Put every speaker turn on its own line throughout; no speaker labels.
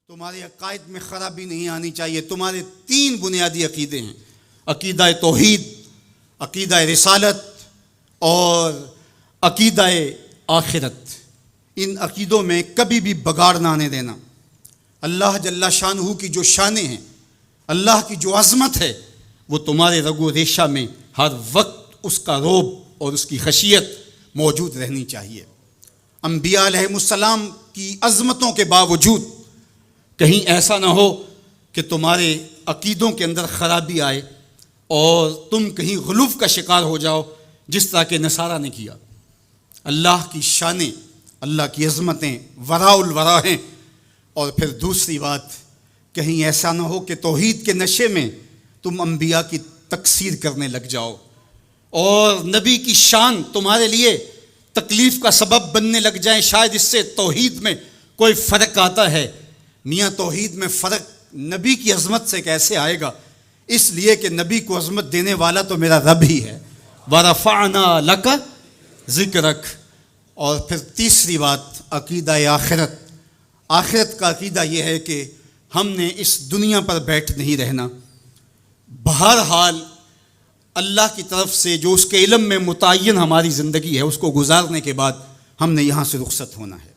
تمہارے عقائد میں خرابی نہیں آنی چاہیے. تمہارے 3 بنیادی عقیدے ہیں: عقیدہ توحید، عقیدہ رسالت اور عقیدہ آخرت. ان عقیدوں میں کبھی بھی بگاڑ نہ آنے دینا. اللہ جل شانہ کی جو شانیں ہیں، اللہ کی جو عظمت ہے، وہ تمہارے رگ و ریشہ میں ہر وقت اس کا رعب اور اس کی خشیت موجود رہنی چاہیے. انبیاء علیہ السلام کی عظمتوں کے باوجود کہیں ایسا نہ ہو کہ تمہارے عقیدوں کے اندر خرابی آئے اور تم کہیں غلوف کا شکار ہو جاؤ، جس طرح کہ نصارہ نے کیا. اللہ کی شانیں، اللہ کی عظمتیں وراء الورا ہیں. اور پھر دوسری بات، کہیں ایسا نہ ہو کہ توحید کے نشے میں تم انبیاء کی تکثیر کرنے لگ جاؤ اور نبی کی شان تمہارے لیے تکلیف کا سبب بننے لگ جائیں. شاید اس سے توحید میں کوئی فرق آتا ہے. میاں توحید میں فرق نبی کی عظمت سے کیسے آئے گا؟ اس لیے کہ نبی کو عظمت دینے والا تو میرا رب ہی ہے. وَرَفَعْنَا لَكَ ذِكْرَكَ. اور پھر تیسری بات، عقیدہ آخرت. آخرت کا عقیدہ یہ ہے کہ ہم نے اس دنیا پر بیٹھ نہیں رہنا. بہرحال اللہ کی طرف سے جو اس کے علم میں متعین ہماری زندگی ہے، اس کو گزارنے کے بعد ہم نے یہاں سے رخصت ہونا ہے.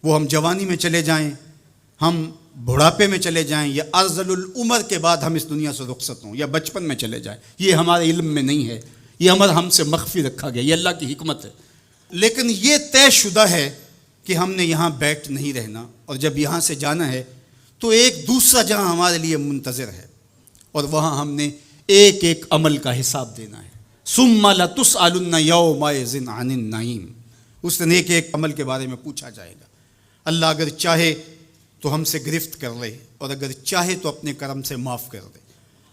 وہ ہم جوانی میں چلے جائیں، ہم بڑھاپے میں چلے جائیں، یا ارذل العمر کے بعد ہم اس دنیا سے رخصت ہوں، یا بچپن میں چلے جائیں، یہ ہمارے علم میں نہیں ہے. یہ ہم سے مخفی رکھا گیا. یہ اللہ کی حکمت ہے. لیکن یہ طے شدہ ہے کہ ہم نے یہاں بیٹھ نہیں رہنا، اور جب یہاں سے جانا ہے تو ایک دوسرا جہاں ہمارے لیے منتظر ہے، اور وہاں ہم نے ایک ایک عمل کا حساب دینا ہے. ثم لتسألن یومئذ عن النعیم. اس دن ایک ایک عمل کے بارے میں پوچھا جائے گا. اللہ اگر چاہے تو ہم سے گرفت کر لے، اور اگر چاہے تو اپنے کرم سے معاف کر دے.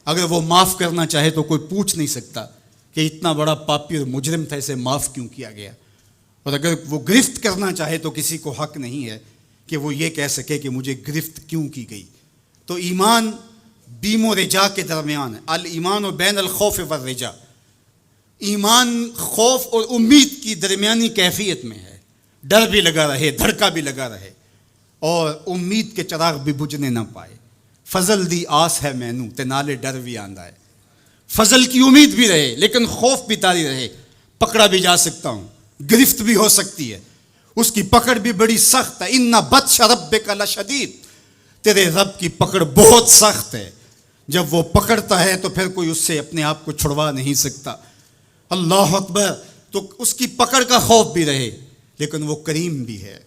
اگر وہ معاف کرنا چاہے تو کوئی پوچھ نہیں سکتا کہ اتنا بڑا پاپی اور مجرم تھا، اسے معاف کیوں کیا گیا. اور اگر وہ گرفت کرنا چاہے تو کسی کو حق نہیں ہے کہ وہ یہ کہہ سکے کہ مجھے گرفت کیوں کی گئی. تو ایمان بیم و رجا کے درمیان ہے. الایمان بین الخوف والرجا. ایمان خوف اور امید کی درمیانی کیفیت میں ہے. ڈر بھی لگا رہے، دھڑکا بھی لگا رہے، اور امید کے چراغ بھی بجھنے نہ پائے. فضل دی آس ہے مینو تے نالے ڈر بھی آندا ہے. فضل کی امید بھی رہے لیکن خوف بھی طاری رہے. پکڑا بھی جا سکتا ہوں، گرفت بھی ہو سکتی ہے، اس کی پکڑ بھی بڑی سخت ہے. ان بطش ربک لشدید. تیرے رب کی پکڑ بہت سخت ہے. جب وہ پکڑتا ہے تو پھر کوئی اس سے اپنے آپ کو چھڑوا نہیں سکتا. اللہ اکبر. تو اس کی پکڑ کا خوف بھی رہے، لیکن وہ کریم بھی ہے،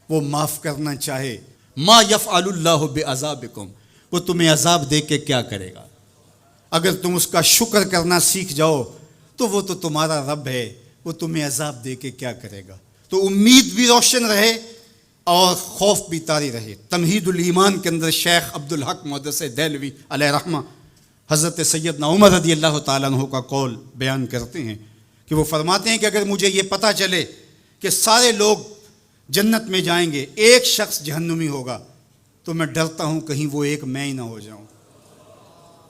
وہ معاف کرنا چاہے. ما یفعل اللہ بعذابکم. وہ تمہیں عذاب دے کے کیا کرے گا؟ اگر تم اس کا شکر کرنا سیکھ جاؤ تو وہ تو تمہارا رب ہے، وہ تمہیں عذاب دے کے کیا کرے گا. تو امید بھی روشن رہے اور خوف بھی طاری رہے. تمہید الایمان کے اندر شیخ عبدالحق محدث دہلوی علیہ رحمہ حضرت سیدنا عمر رضی اللہ تعالیٰ عنہ کا قول بیان کرتے ہیں کہ وہ فرماتے ہیں کہ اگر مجھے یہ پتہ چلے کہ سارے لوگ جنت میں جائیں گے، ایک شخص جہنمی ہوگا، تو میں ڈرتا ہوں کہیں وہ ایک میں ہی نہ ہو جاؤں.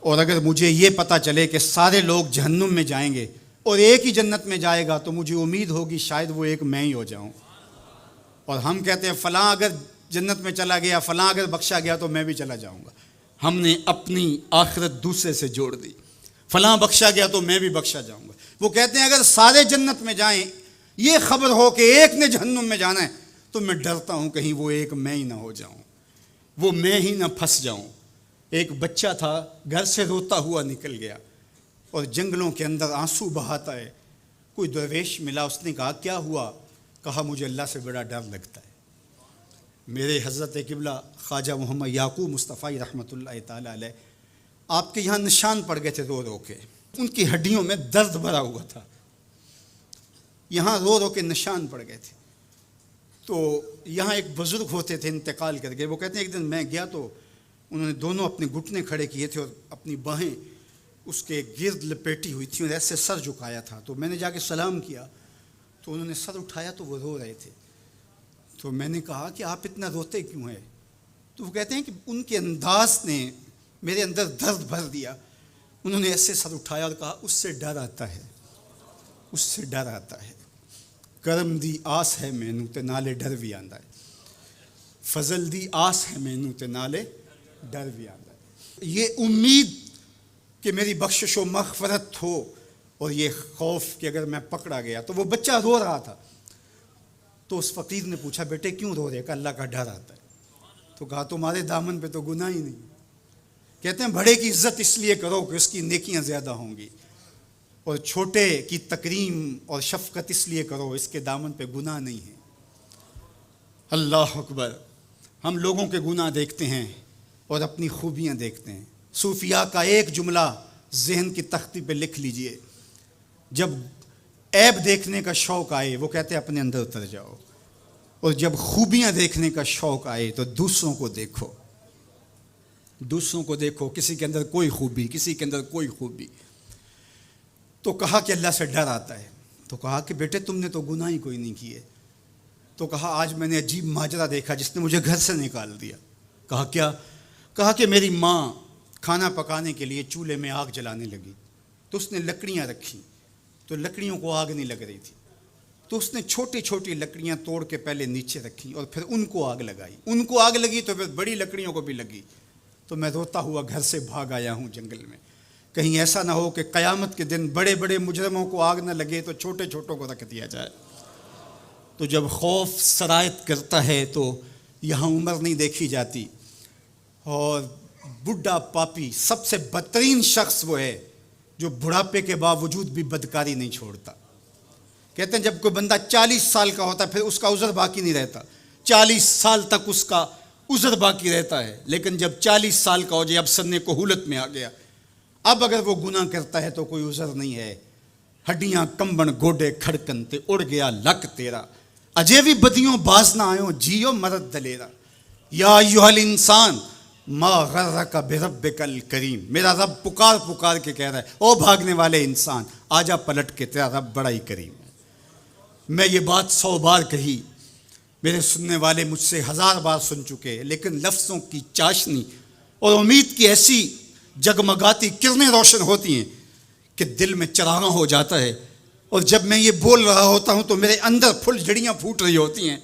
اور اگر مجھے یہ پتہ چلے کہ سارے لوگ جہنم میں جائیں گے اور ایک ہی جنت میں جائے گا، تو مجھے امید ہوگی شاید وہ ایک میں ہی ہو جاؤں. اور ہم کہتے ہیں فلاں اگر جنت میں چلا گیا، فلاں اگر بخشا گیا تو میں بھی چلا جاؤں گا. ہم نے اپنی آخرت دوسرے سے جوڑ دی. فلاں بخشا گیا تو میں بھی بخشا جاؤں گا. وہ کہتے ہیں اگر سارے جنت میں جائیں، یہ خبر ہو کہ ایک نے جہنم میں جانا ہے، تو میں ڈرتا ہوں کہیں وہ ایک میں ہی نہ ہو جاؤں، وہ میں ہی نہ پھنس جاؤں. ایک بچہ تھا، گھر سے روتا ہوا نکل گیا اور جنگلوں کے اندر آنسو بہاتا ہے. کوئی درویش ملا، اس نے کہا کیا ہوا؟ کہا مجھے اللہ سے بڑا ڈر لگتا ہے. میرے حضرت قبلہ خواجہ محمد یعقوب مصطفیٰ رحمۃ اللہ تعالیٰ علیہ، آپ کے یہاں نشان پڑ گئے تھے رو رو کے. ان کی ہڈیوں میں درد بھرا ہوا تھا، یہاں رو رو کے نشان پڑ گئے تھے. تو یہاں ایک بزرگ ہوتے تھے، انتقال کر گئے. وہ کہتے ہیں ایک دن میں گیا تو انہوں نے دونوں اپنے گھٹنے کھڑے کیے تھے اور اپنی باہیں اس کے گرد لپیٹی ہوئی تھیں اور ایسے سر جھکایا تھا. تو میں نے جا کے سلام کیا تو انہوں نے سر اٹھایا تو وہ رو رہے تھے. تو میں نے کہا کہ آپ اتنا روتے کیوں ہیں؟ تو وہ کہتے ہیں کہ ان کے انداز نے میرے اندر درد بھر دیا. انہوں نے ایسے سر اٹھایا اور کہا اس سے ڈر آتا ہے، اس سے ڈر آتا ہے. کرم دی آس ہے مینوں تے نالے ڈر بھی آندا ہے. فضل دی آس ہے مینوں تے نالے ڈر بھی آتا ہے. یہ امید کہ میری بخشش و مغفرت ہو اور یہ خوف کہ اگر میں پکڑا گیا. تو وہ بچہ رو رہا تھا. تو اس فقیر نے پوچھا بیٹے کیوں رو رہے؟ کہ اللہ کا ڈر آتا ہے. تو کہا تمہارے دامن پہ تو گناہ ہی نہیں. کہتے ہیں بڑے کی عزت اس لیے کرو کہ اس کی نیکیاں زیادہ ہوں گی، اور چھوٹے کی تکریم اور شفقت اس لیے کرو اس کے دامن پہ گناہ نہیں ہے. اللہ اکبر. ہم لوگوں کے گناہ دیکھتے ہیں اور اپنی خوبیاں دیکھتے ہیں. صوفیاء کا ایک جملہ ذہن کی تختی پہ لکھ لیجئے، جب عیب دیکھنے کا شوق آئے وہ کہتے ہیں اپنے اندر اتر جاؤ، اور جب خوبیاں دیکھنے کا شوق آئے تو دوسروں کو دیکھو. دوسروں کو دیکھو، کسی کے اندر کوئی خوبی، کسی کے اندر کوئی خوبی. تو کہا کہ اللہ سے ڈر آتا ہے. تو کہا کہ بیٹے تم نے تو گناہ ہی کوئی نہیں کیے. تو کہا آج میں نے عجیب ماجرا دیکھا جس نے مجھے گھر سے نکال دیا. کہا کیا؟ کہا کہ میری ماں کھانا پکانے کے لیے چولہے میں آگ جلانے لگی. تو اس نے لکڑیاں رکھی تو لکڑیوں کو آگ نہیں لگ رہی تھی. تو اس نے چھوٹی چھوٹی لکڑیاں توڑ کے پہلے نیچے رکھی اور پھر ان کو آگ لگائی. ان کو آگ لگی تو پھر بڑی لکڑیوں کو بھی لگی. تو میں روتا ہوا گھر سے بھاگ آیا ہوں جنگل میں. کہیں ایسا نہ ہو کہ قیامت کے دن بڑے بڑے مجرموں کو آگ نہ لگے تو چھوٹے چھوٹوں کو رکھ دیا جائے. تو جب خوف سرایت کرتا ہے تو یہاں عمر نہیں دیکھی جاتی. اور بڈھا پاپی سب سے بدترین شخص وہ ہے جو بڑھاپے کے باوجود بھی بدکاری نہیں چھوڑتا. کہتے ہیں جب کوئی بندہ 40 سال کا ہوتا ہے پھر اس کا عذر باقی نہیں رہتا. 40 سال تک اس کا عذر باقی رہتا ہے، لیکن جب 40 سال کا ہو جائے اب سن کہولت میں آ گیا، اب اگر وہ گناہ کرتا ہے تو کوئی عذر نہیں ہے. ہڈیاں کمبن گوڈے کھڑکن تے اڑ گیا لک تیرا، اجے بھی بدیوں باز نہ آئیوں جیو مرد دلیرا. یا ایھا الانسان ما غرک بربک الکریم. میرا رب پکار پکار کے کہہ رہا ہے او بھاگنے والے انسان آجا پلٹ کے، تیرا رب بڑا ہی کریم ہے. میں یہ بات 100 بار کہی، میرے سننے والے مجھ سے 1000 بار سن چکے، لیکن لفظوں کی چاشنی اور امید کی ایسی جگمگاتی کرنیں روشن ہوتی ہیں کہ دل میں چراغاں ہو جاتا ہے. اور جب میں یہ بول رہا ہوتا ہوں تو میرے اندر پھل جھڑیاں پھوٹ رہی ہوتی ہیں،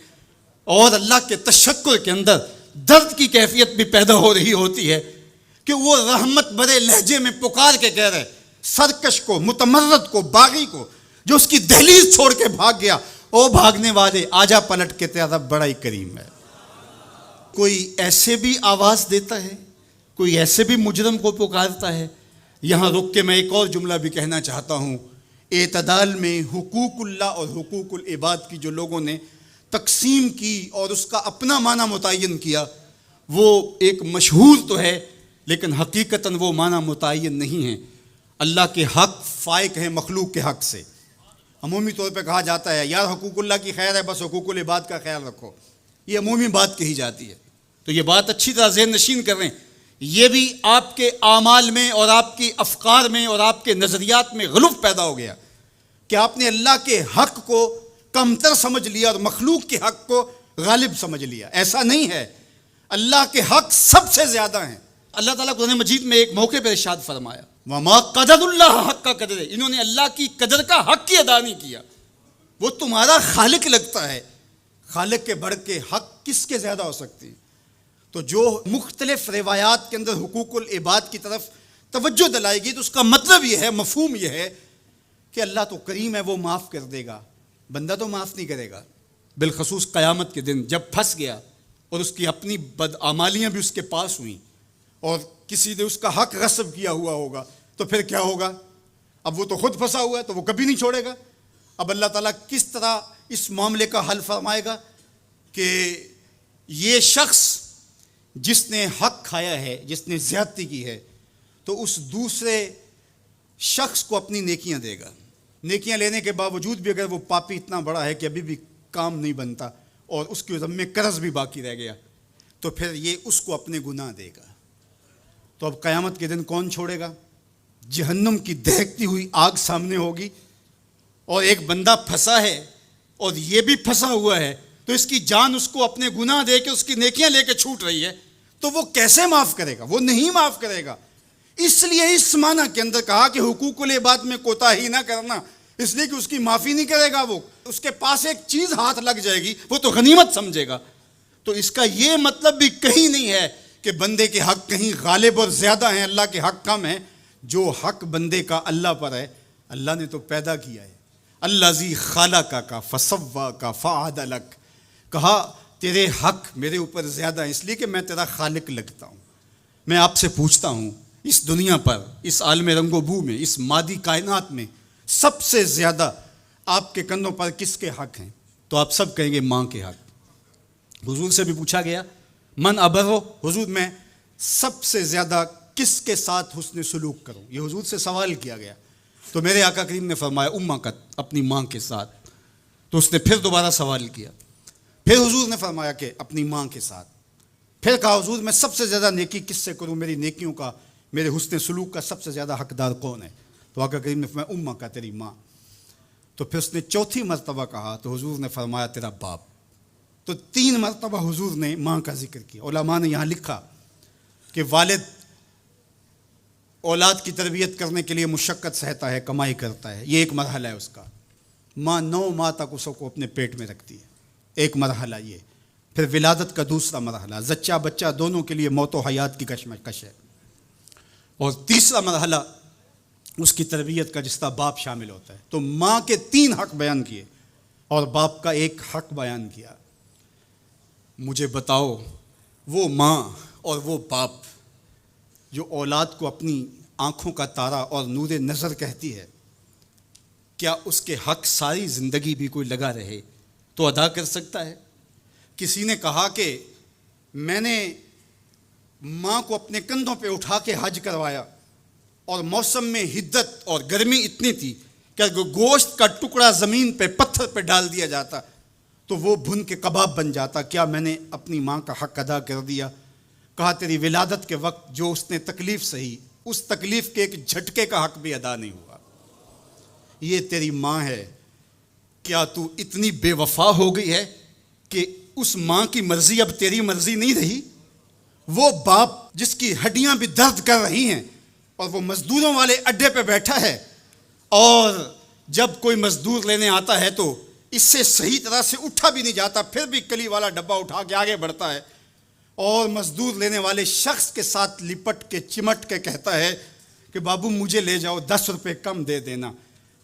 اور اللہ کے تشکر کے اندر درد کی کیفیت بھی پیدا ہو رہی ہوتی ہے کہ وہ رحمت برے لہجے میں پکار کے کہہ رہے سرکش کو، متمرد کو، باغی کو جو اس کی دہلیز چھوڑ کے بھاگ گیا، او بھاگنے والے آجا پلٹ کے، تیرا رب بڑا ہی کریم ہے. کوئی ایسے بھی آواز دیتا ہے، کوئی ایسے بھی مجرم کو پکارتا ہے. یہاں رک کے میں ایک اور جملہ بھی کہنا چاہتا ہوں. اعتدال میں حقوق اللہ اور حقوق العباد کی جو لوگوں نے تقسیم کی اور اس کا اپنا معنی متعین کیا، وہ ایک مشہور تو ہے لیکن حقیقتاً وہ معنی متعین نہیں ہے. اللہ کے حق فائق ہیں مخلوق کے حق سے. عمومی طور پہ کہا جاتا ہے یار حقوق اللہ کی خیر ہے بس حقوق العباد کا خیال رکھو. یہ عمومی بات کہی جاتی ہے. تو یہ بات اچھی طرح ذہن نشین کر رہے ہیں. یہ بھی آپ کے اعمال میں اور آپ کی افکار میں اور آپ کے نظریات میں غلوف پیدا ہو گیا کہ آپ نے اللہ کے حق کو کمتر سمجھ لیا اور مخلوق کے حق کو غالب سمجھ لیا. ایسا نہیں ہے، اللہ کے حق سب سے زیادہ ہیں. اللہ تعالیٰ قرآن مجید میں ایک موقع پر ارشاد فرمایا وَمَا قَدَرُ اللَّهَ حَقَّ قَدْرِهِ. انہوں نے اللہ کی قدر کا حق ہی ادا نہیں کیا. وہ تمہارا خالق لگتا ہے، خالق کے بڑھ کے حق کس کے زیادہ ہو سکتی ہے؟ تو جو مختلف روایات کے اندر حقوق العباد کی طرف توجہ دلائے گی تو اس کا مطلب یہ ہے، مفہوم یہ ہے کہ اللہ تو کریم ہے، وہ معاف کر دے گا، بندہ تو معاف نہیں کرے گا. بالخصوص قیامت کے دن جب پھنس گیا اور اس کی اپنی بدعمالیاں بھی اس کے پاس ہوئیں اور کسی نے اس کا حق غصب کیا ہوا ہوگا تو پھر کیا ہوگا؟ اب وہ تو خود پھنسا ہوا ہے تو وہ کبھی نہیں چھوڑے گا. اب اللہ تعالیٰ کس طرح اس معاملے کا حل فرمائے گا کہ یہ شخص جس نے حق کھایا ہے، جس نے زیادتی کی ہے، تو اس دوسرے شخص کو اپنی نیکیاں دے گا. نیکیاں لینے کے باوجود بھی اگر وہ پاپی اتنا بڑا ہے کہ ابھی بھی کام نہیں بنتا اور اس کے ذمے قرض بھی باقی رہ گیا تو پھر یہ اس کو اپنے گناہ دے گا. تو اب قیامت کے دن کون چھوڑے گا؟ جہنم کی دہکتی ہوئی آگ سامنے ہوگی اور ایک بندہ پھنسا ہے اور یہ بھی پھنسا ہوا ہے تو اس کی جان اس کو اپنے گناہ دے کے اس کی نیکیاں لے کے چھوٹ رہی ہے تو وہ کیسے معاف کرے گا؟ وہ نہیں معاف کرے گا. اس لیے اس معنی کے اندر کہا کہ حقوق العباد میں کوتاہی نہ کرنا، اس لیے کہ اس کی معافی نہیں کرے گا. وہ اس کے پاس ایک چیز ہاتھ لگ جائے گی وہ تو غنیمت سمجھے گا. تو اس کا یہ مطلب بھی کہیں نہیں ہے کہ بندے کے حق کہیں غالب اور زیادہ ہیں، اللہ کے حق کم ہیں۔ جو حق بندے کا اللہ پر ہے، اللہ نے تو پیدا کیا ہے۔ الذی خلقک فسواک فعدلک، کہا تیرے حق میرے اوپر زیادہ ہیں اس لیے کہ میں تیرا خالق لگتا ہوں۔ میں آپ سے پوچھتا ہوں، اس دنیا پر، اس عالم رنگ و بو میں، اس مادی کائنات میں سب سے زیادہ آپ کے کندھوں پر کس کے حق ہیں؟ تو آپ سب کہیں گے ماں کے حق۔ حضور سے بھی پوچھا گیا من ابرو، حضور میں سب سے زیادہ کس کے ساتھ حسن سلوک کروں، یہ حضور سے سوال کیا گیا۔ تو میرے آقا کریم نے فرمایا امک، اپنی ماں کے ساتھ۔ تو اس نے پھر دوبارہ سوال کیا، پھر حضور نے فرمایا کہ اپنی ماں کے ساتھ۔ پھر کہا حضور میں سب سے زیادہ نیکی کس سے کروں، میری نیکیوں کا، میرے حسن سلوک کا سب سے زیادہ حقدار کون ہے؟ تو آقا کریم نے فرمایا امک، تیری ماں۔ تو پھر اس نے چوتھی مرتبہ کہا تو حضور نے فرمایا تیرا باپ۔ تو 3 مرتبہ حضور نے ماں کا ذکر کیا۔ علماء نے یہاں لکھا کہ والد اولاد کی تربیت کرنے کے لیے مشقت سہتا ہے، کمائی کرتا ہے، یہ ایک مرحلہ ہے اس کا۔ ماں 9 ماہ تک اس کو اپنے پیٹ میں رکھتی ہے، ایک مرحلہ یہ۔ پھر ولادت کا دوسرا مرحلہ، زچہ بچہ دونوں کے لیے موت و حیات کی کشمکش ہے۔ اور تیسرا مرحلہ اس کی تربیت کا جس طرح باپ شامل ہوتا ہے۔ تو ماں کے 3 حق بیان کیے اور باپ کا ایک حق بیان کیا۔ مجھے بتاؤ وہ ماں اور وہ باپ جو اولاد کو اپنی آنکھوں کا تارا اور نور نظر کہتی ہے، کیا اس کے حق ساری زندگی بھی کوئی لگا رہے تو ادا کر سکتا ہے؟ کسی نے کہا کہ میں نے ماں کو اپنے کندھوں پہ اٹھا کے حج کروایا اور موسم میں حدت اور گرمی اتنی تھی کہ گوشت کا ٹکڑا زمین پہ پتھر پہ ڈال دیا جاتا تو وہ بھن کے کباب بن جاتا، کیا میں نے اپنی ماں کا حق ادا کر دیا؟ کہا تیری ولادت کے وقت جو اس نے تکلیف سہی، اس تکلیف کے ایک جھٹکے کا حق بھی ادا نہیں ہوا۔ یہ تیری ماں ہے، کیا تو اتنی بے وفا ہو گئی ہے کہ اس ماں کی مرضی اب تیری مرضی نہیں رہی؟ وہ باپ جس کی ہڈیاں بھی درد کر رہی ہیں اور وہ مزدوروں والے اڈے پہ بیٹھا ہے، اور جب کوئی مزدور لینے آتا ہے تو اس سے صحیح طرح سے اٹھا بھی نہیں جاتا، پھر بھی کلی والا ڈبہ اٹھا کے آگے بڑھتا ہے، اور مزدور لینے والے شخص کے ساتھ لپٹ کے چمٹ کے کہتا ہے کہ بابو مجھے لے جاؤ، 10 روپے کم دے دینا،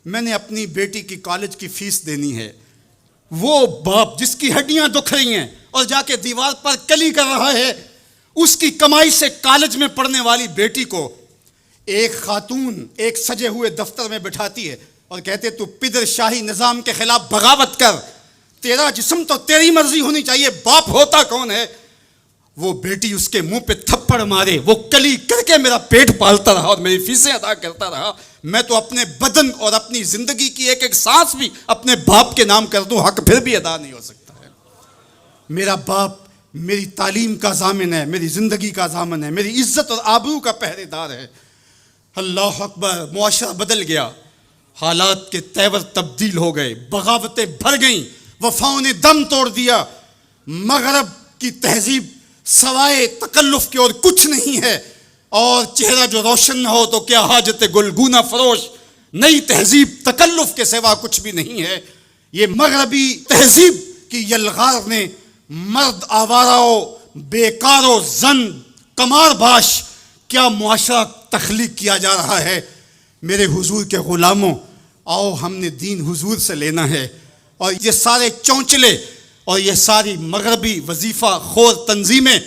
میں نے اپنی بیٹی کی کالج کی فیس دینی ہے۔ وہ باپ جس کی ہڈیاں دکھ رہی ہیں اور جا کے دیوار پر کلی کر رہا ہے، اس کی کمائی سے کالج میں پڑھنے والی بیٹی کو ایک خاتون ایک سجے ہوئے دفتر میں بٹھاتی ہے اور کہتے تو پدر شاہی نظام کے خلاف بغاوت کر، تیرا جسم تو تیری مرضی ہونی چاہیے، باپ ہوتا کون ہے؟ وہ بیٹی اس کے منہ پہ تھپڑ مارے، وہ کلی کر کے میرا پیٹ پالتا رہا اور میری فیسیں ادا کرتا رہا، میں تو اپنے بدن اور اپنی زندگی کی ایک ایک سانس بھی اپنے باپ کے نام کر دوں، حق پھر بھی ادا نہیں ہو سکتا ہے۔ میرا باپ میری تعلیم کا ضامن ہے، میری زندگی کا ضامن ہے، میری عزت اور آبرو کا پہرے دار ہے۔ اللہ اکبر، معاشرہ بدل گیا، حالات کے تیور تبدیل ہو گئے، بغاوتیں بھر گئیں، وفاؤں نے دم توڑ دیا، مغرب کی تہذیب سوائے تکلف کے اور کچھ نہیں ہے، اور چہرہ جو روشن نہ ہو تو کیا حاجت گلگونہ فروش، نئی تہذیب تکلف کے سوا کچھ بھی نہیں ہے۔ یہ مغربی تہذیب کی یلغار نے مرد آوارہ و بیکار و زن کمار باش کیا معاشرہ تخلیق کیا جا رہا ہے۔ میرے حضور کے غلاموں، آؤ ہم نے دین حضور سے لینا ہے، اور یہ سارے چونچلے اور یہ ساری مغربی وظیفہ خور تنظیمیں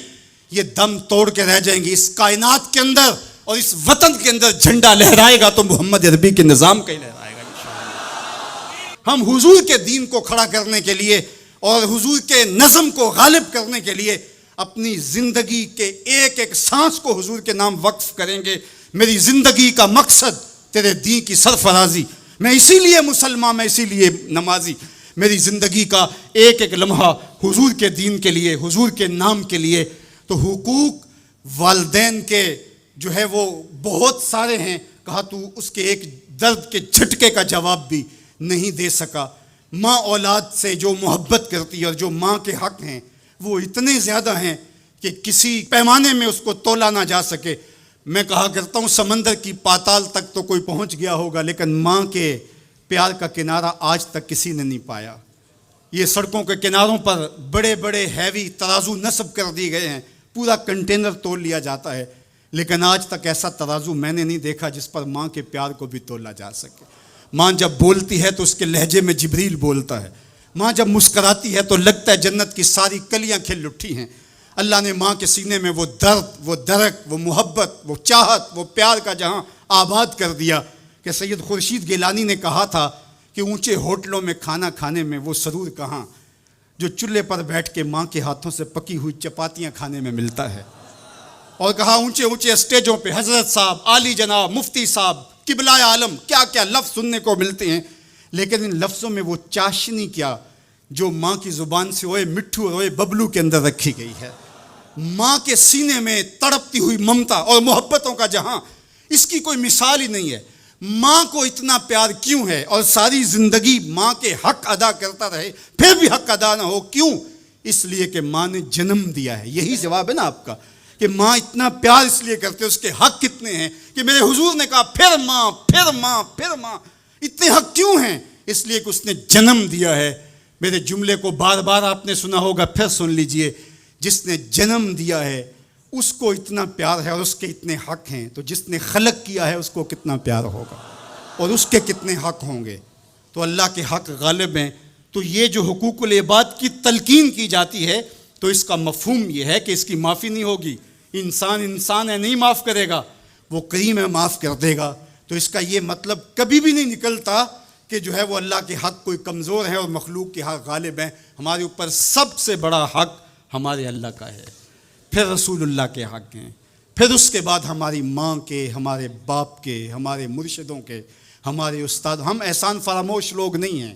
یہ دم توڑ کے رہ جائیں گی۔ اس کائنات کے اندر اور اس وطن کے اندر جھنڈا لہرائے گا تو محمد عربی کے نظام کا ہی لہرائے گا انشاءاللہ۔ ہم حضور کے دین کو کھڑا کرنے کے لیے اور حضور کے نظم کو غالب کرنے کے لیے اپنی زندگی کے ایک ایک سانس کو حضور کے نام وقف کریں گے۔ میری زندگی کا مقصد تیرے دین کی سرفرازی، میں اسی لیے مسلمان، میں اسی لیے نمازی، میری زندگی کا ایک ایک لمحہ حضور کے دین کے لیے، حضور کے نام کے لیے۔ تو حقوق والدین کے جو ہے وہ بہت سارے ہیں، کہا تو اس کے ایک درد کے جھٹکے کا جواب بھی نہیں دے سکا۔ ماں اولاد سے جو محبت کرتی ہے اور جو ماں کے حق ہیں وہ اتنے زیادہ ہیں کہ کسی پیمانے میں اس کو تولا نہ جا سکے۔ میں کہا کرتا ہوں سمندر کی پاتال تک تو کوئی پہنچ گیا ہوگا، لیکن ماں کے پیار کا کنارہ آج تک کسی نے نہیں پایا۔ یہ سڑکوں کے کناروں پر بڑے بڑے ہیوی ترازو نصب کر دیے گئے ہیں، پورا کنٹینر تول لیا جاتا ہے، لیکن آج تک ایسا ترازو میں نے نہیں دیکھا جس پر ماں کے پیار کو بھی تولا جا سکے۔ ماں جب بولتی ہے تو اس کے لہجے میں جبریل بولتا ہے، ماں جب مسکراتی ہے تو لگتا ہے جنت کی ساری کلیاں کھل اٹھی ہیں۔ اللہ نے ماں کے سینے میں وہ درد، وہ درک، وہ محبت، وہ چاہت، وہ پیار کا جہاں آباد کر دیا کہ سید خورشید گیلانی نے کہا تھا کہ اونچے ہوٹلوں میں کھانا کھانے میں وہ سرور کہاں جو چولہے پر بیٹھ کے ماں کے ہاتھوں سے پکی ہوئی چپاتیاں کھانے میں ملتا ہے۔ اور کہا اونچے اونچے اسٹیجوں پہ حضرت صاحب، عالی جناب، مفتی صاحب، قبلہ عالم، کیا کیا لفظ سننے کو ملتے ہیں، لیکن ان لفظوں میں وہ چاشنی کیا جو ماں کی زبان سے اوئے مٹھو اور اوئے ببلو کے اندر رکھی گئی ہے۔ ماں کے سینے میں تڑپتی ہوئی ممتا اور محبتوں کا جہاں، اس کی کوئی مثال ہی نہیں ہے۔ ماں کو اتنا پیار کیوں ہے اور ساری زندگی ماں کے حق ادا کرتا رہے پھر بھی حق ادا نہ ہو، کیوں؟ اس لیے کہ ماں نے جنم دیا ہے۔ یہی جواب ہے نا آپ کا کہ ماں اتنا پیار اس لیے کرتے، اس کے حق کتنے ہیں کہ میرے حضور نے کہا پھر ماں، پھر ماں، پھر ماں۔ اتنے حق کیوں ہیں؟ اس لیے کہ اس نے جنم دیا ہے۔ میرے جملے کو بار بار آپ نے سنا ہوگا، پھر سن لیجئے، جس نے جنم دیا ہے اس کو اتنا پیار ہے اور اس کے اتنے حق ہیں، تو جس نے خلق کیا ہے اس کو کتنا پیار ہوگا اور اس کے کتنے حق ہوں گے۔ تو اللہ کے حق غالب ہیں۔ تو یہ جو حقوق العباد کی تلقین کی جاتی ہے تو اس کا مفہوم یہ ہے کہ اس کی معافی نہیں ہوگی۔ انسان ہے، نہیں معاف کرے گا، وہ کریم ہے، معاف کر دے گا۔ تو اس کا یہ مطلب کبھی بھی نہیں نکلتا کہ جو ہے وہ اللہ کے حق کوئی کمزور ہے اور مخلوق کے حق غالب ہیں۔ ہمارے اوپر سب سے بڑا حق ہمارے اللہ کا ہے، پھر رسول اللہ کے حق ہیں، پھر اس کے بعد ہماری ماں کے، ہمارے باپ کے، ہمارے مرشدوں کے، ہمارے استاد۔ ہم احسان فراموش لوگ نہیں ہیں،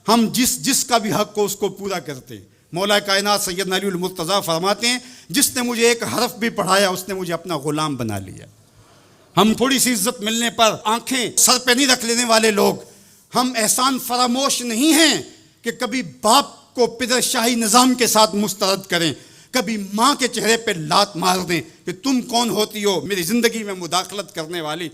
ہم جس کا بھی حق ہو اس کو پورا کرتے ہیں۔ مولا کائنات سیدنا علی المرتضیٰ فرماتے ہیں جس نے مجھے ایک حرف بھی پڑھایا اس نے مجھے اپنا غلام بنا لیا۔ ہم تھوڑی سی عزت ملنے پر آنکھیں سر پہ نہیں رکھ لینے والے لوگ، ہم احسان فراموش نہیں ہیں کہ کبھی باپ کو پدر شاہی نظام کے ساتھ مسترد کریں، کبھی ماں کے چہرے پہ لات مار دیں کہ تم کون ہوتی ہو میری زندگی میں مداخلت کرنے والی۔